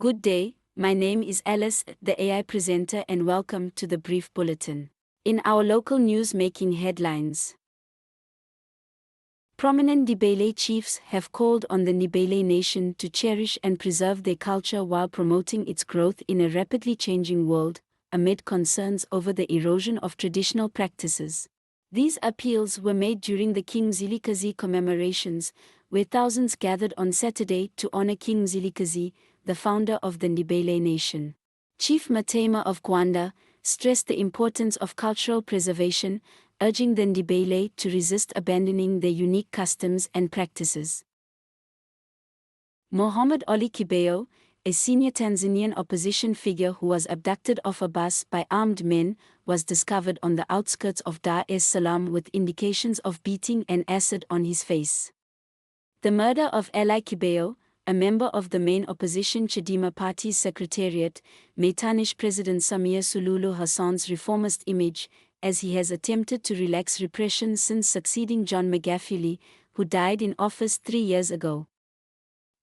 Good day, my name is Alice, the AI presenter, and welcome to the Brief Bulletin. In our local news making headlines, prominent Ndebele Chiefs have called on the Ndebele nation to cherish and preserve their culture while promoting its growth in a rapidly changing world, amid concerns over the erosion of traditional practices. These appeals were made during the King Mzilikazi commemorations, where thousands gathered on Saturday to honor King Mzilikazi, the founder of the Ndebele nation. Chief Matema of Gwanda stressed the importance of cultural preservation, urging the Ndebele to resist abandoning their unique customs and practices. Mohammed Ali Kibeo, a senior Tanzanian opposition figure who was abducted off a bus by armed men, was discovered on the outskirts of Dar es Salaam with indications of beating and acid on his face. The murder of Ali Kibeo, a member of the main opposition Chadema party's secretariat, may tarnish President Samia Suluhu Hassan's reformist image, as he has attempted to relax repression since succeeding John Magufuli, who died in office 3 years ago.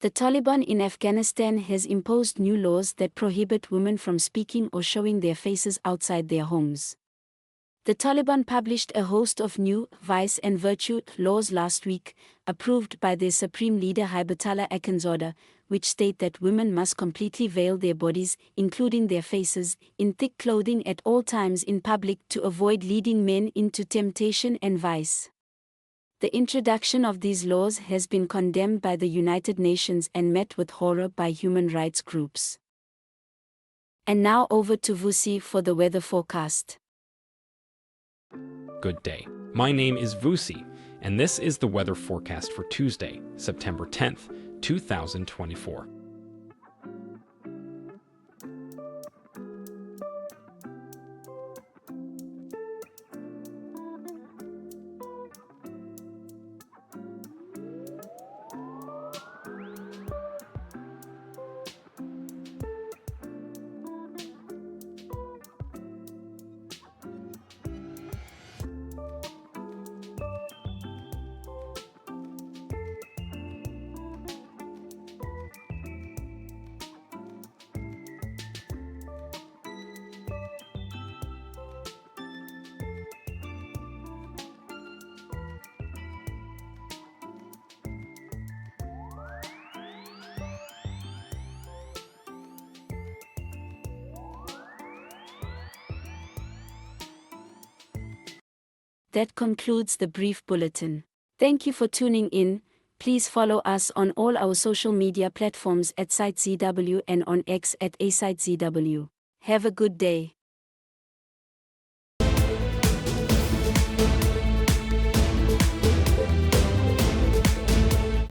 The Taliban in Afghanistan has imposed new laws that prohibit women from speaking or showing their faces outside their homes. The Taliban published a host of new vice and virtue laws last week, approved by their supreme leader Hibatullah Akhundzada, which state that women must completely veil their bodies, including their faces, in thick clothing at all times in public to avoid leading men into temptation and vice. The introduction of these laws has been condemned by the United Nations and met with horror by human rights groups. And now over to Vusi for the weather forecast. Good day. My name is Vusi, and this is the weather forecast for Tuesday, September 10th, 2024. That concludes the Brief Bulletin. Thank you for tuning in. Please follow us on all our social media platforms at SiteZW and on X at ASiteZW. Have a good day.